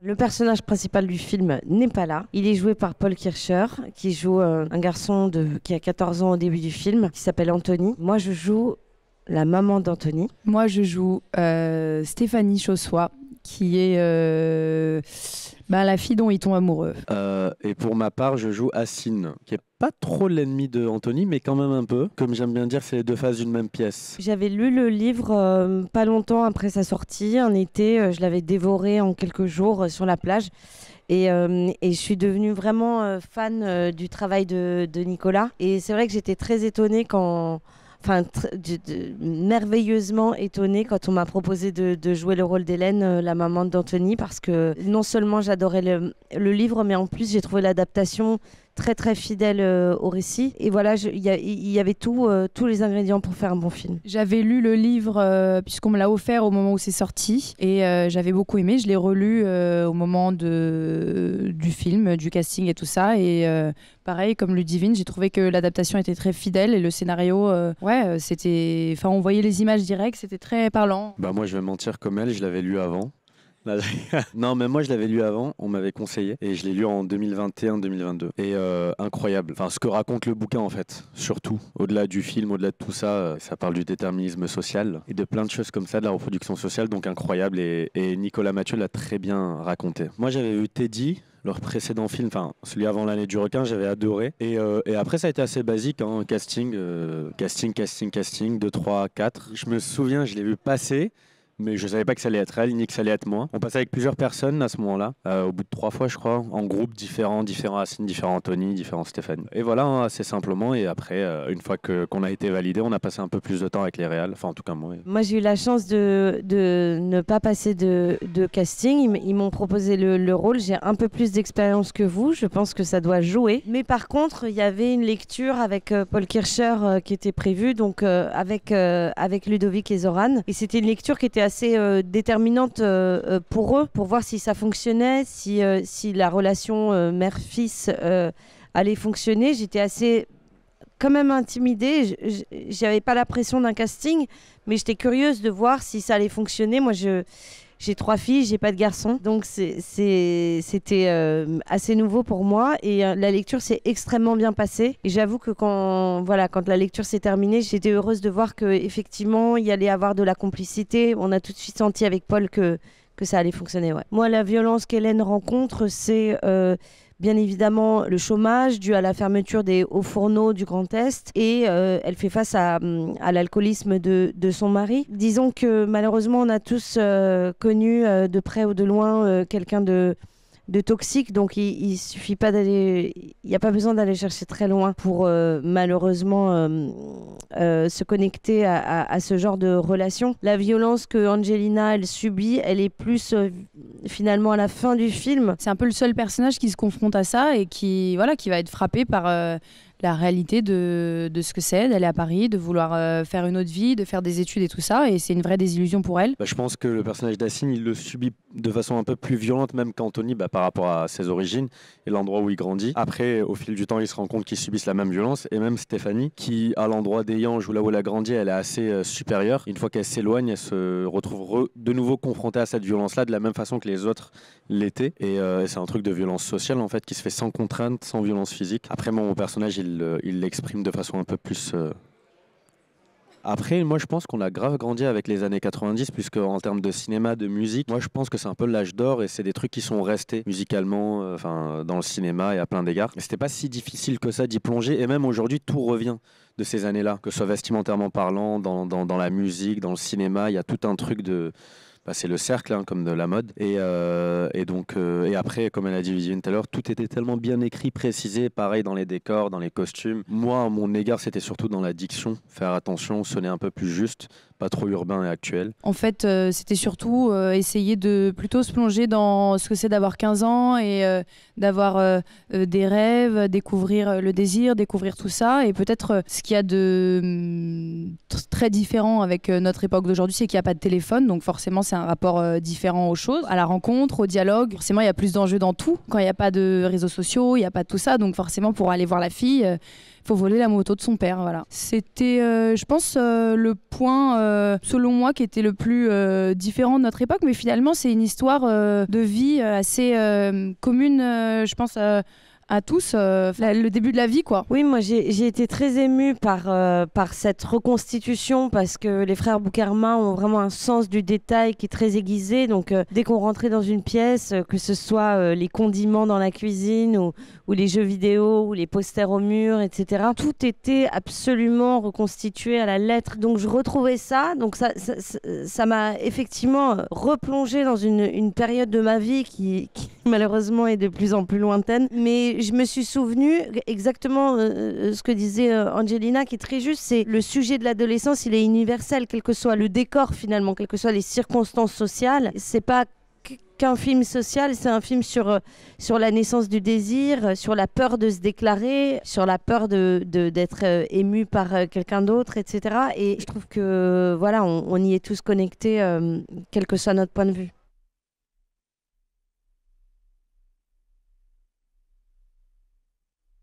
Le personnage principal du film n'est pas là. Il est joué par Paul Kircher, qui joue un garçon qui a 14 ans au début du film, qui s'appelle Anthony. Moi, je joue la maman d'Anthony. Moi, je joue Stéphanie Chaussois, qui est la fille dont il tombe amoureux. Et pour ma part, je joue Assine, qui est pas trop l'ennemi de Anthony, mais quand même un peu. Comme j'aime bien dire, c'est les deux faces d'une même pièce. J'avais lu le livre pas longtemps après sa sortie, un été. Je l'avais dévoré en quelques jours sur la plage. Et je suis devenue vraiment fan du travail de Nicolas. Et c'est vrai que j'étais très étonnée merveilleusement étonnée quand on m'a proposé de jouer le rôle d'Hélène, la maman d'Anthony, parce que non seulement j'adorais le livre, mais en plus j'ai trouvé l'adaptation très très fidèle au récit. Et voilà, il y avait tous les ingrédients pour faire un bon film. J'avais lu le livre puisqu'on me l'a offert au moment où c'est sorti et j'avais beaucoup aimé. Je l'ai relu au moment du film, du casting et tout ça. Et pareil, comme Ludivine, j'ai trouvé que l'adaptation était très fidèle et le scénario, c'était... Enfin, on voyait les images directes, c'était très parlant. Bah moi, je vais mentir comme elle, je l'avais lu avant. Non, mais moi je l'avais lu avant, on m'avait conseillé et je l'ai lu en 2021-2022 et incroyable. Enfin, ce que raconte le bouquin en fait, surtout au-delà du film, au-delà de tout ça, ça parle du déterminisme social et de plein de choses comme ça, de la reproduction sociale, donc incroyable et Nicolas Mathieu l'a très bien raconté. Moi j'avais vu Teddy, leur précédent film, enfin celui avant l'année du requin, j'avais adoré et après ça a été assez basique, hein, casting, 2, 3, 4. Je me souviens, je l'ai vu passer. Mais je savais pas que ça allait être elle, ni que ça allait être moi. On passait avec plusieurs personnes à ce moment-là, au bout de 3 fois je crois, en groupes différents Assine, différents Anthony, différents Stéphane. Et voilà, hein, assez simplement. Et après, une fois qu'on a été validé, on a passé un peu plus de temps avec les réals. Enfin, en tout cas moi. Moi j'ai eu la chance de ne pas passer de casting. Ils m'ont proposé le rôle. J'ai un peu plus d'expérience que vous. Je pense que ça doit jouer. Mais par contre, il y avait une lecture avec Paul Kircher qui était prévue, donc avec Ludovic et Zoran. Et c'était une lecture qui était assez déterminante pour eux, pour voir si ça fonctionnait, si la relation mère-fils allait fonctionner. J'étais assez quand même intimidée. J'avais pas la pression d'un casting, mais j'étais curieuse de voir si ça allait fonctionner. Moi, j'ai 3 filles, j'ai pas de garçon, donc c'était assez nouveau pour moi et la lecture s'est extrêmement bien passée. Et j'avoue que quand la lecture s'est terminée, j'étais heureuse de voir qu'effectivement il y allait avoir de la complicité. On a tout de suite senti avec Paul que ça allait fonctionner. Ouais. Moi, la violence qu'Hélène rencontre, c'est bien évidemment le chômage dû à la fermeture des hauts fourneaux du Grand Est et elle fait face à l'alcoolisme de son mari. Disons que malheureusement on a tous connu de près ou de loin quelqu'un de toxique, donc il suffit pas d'aller, il n'y a pas besoin d'aller chercher très loin pour malheureusement se connecter à ce genre de relation. La violence que Angelina elle subit, elle est plus finalement à la fin du film. C'est un peu le seul personnage qui se confronte à ça et qui va être frappé par la réalité de ce que c'est d'aller à Paris, de vouloir faire une autre vie, de faire des études et tout ça, et c'est une vraie désillusion pour elle. Je pense que le personnage d'Assine, il le subit de façon un peu plus violente même qu'Anthony par rapport à ses origines et l'endroit où il grandit. Après, au fil du temps, il se rend compte qu'ils subissent la même violence, et même Stéphanie, qui à l'endroit des Yanges, où là où elle a grandi, elle est assez supérieure. Une fois qu'elle s'éloigne, elle se retrouve de nouveau confrontée à cette violence-là de la même façon que les autres l'étaient, et c'est un truc de violence sociale en fait qui se fait sans contrainte, sans violence physique. Après, mon personnage, il l'exprime de façon un peu plus... Après, moi, je pense qu'on a grave grandi avec les années 90, puisque en termes de cinéma, de musique, moi, je pense que c'est un peu l'âge d'or et c'est des trucs qui sont restés musicalement dans le cinéma et à plein d'égards. Et c'était pas si difficile que ça d'y plonger, et même aujourd'hui, tout revient de ces années-là, que ce soit vestimentairement parlant, dans la musique, dans le cinéma, il y a tout un truc de... c'est le cercle, hein, comme de la mode. Et après, comme elle a dit Vivienne tout à l'heure, tout était tellement bien écrit, précisé, pareil dans les décors, dans les costumes. Moi, à mon égard, c'était surtout dans la diction. Faire attention, sonner un peu plus juste, pas trop urbain et actuel. En fait, c'était surtout essayer de plutôt se plonger dans ce que c'est d'avoir 15 ans et d'avoir des rêves, découvrir le désir, découvrir tout ça. Et peut-être ce qu'il y a de très différent avec notre époque d'aujourd'hui, c'est qu'il n'y a pas de téléphone, donc forcément c'est un rapport différent aux choses, à la rencontre, au dialogue. Forcément, il y a plus d'enjeux dans tout. Quand il n'y a pas de réseaux sociaux, il n'y a pas de tout ça. Donc forcément, pour aller voir la fille, il faut voler la moto de son père. Voilà. C'était, je pense, le point selon moi, qui était le plus différent de notre époque. Mais finalement, c'est une histoire de vie assez commune, je pense, à tous, le début de la vie, quoi. Oui, moi j'ai été très émue par cette reconstitution parce que les frères Boukerma ont vraiment un sens du détail qui est très aiguisé. Donc dès qu'on rentrait dans une pièce, que ce soit les condiments dans la cuisine ou les jeux vidéo ou les posters au mur, etc., tout était absolument reconstitué à la lettre. Donc je retrouvais ça. Donc ça m'a effectivement replongé dans une période de ma vie qui malheureusement est de plus en plus lointaine. Mais je me suis souvenu exactement ce que disait Angelina, qui est très juste, c'est le sujet de l'adolescence, il est universel, quel que soit le décor finalement, quelles que soient les circonstances sociales. C'est pas qu'un film social, c'est un film sur la naissance du désir, sur la peur de se déclarer, sur la peur d'être ému par quelqu'un d'autre, etc. Et je trouve que voilà, on y est tous connectés, quel que soit notre point de vue.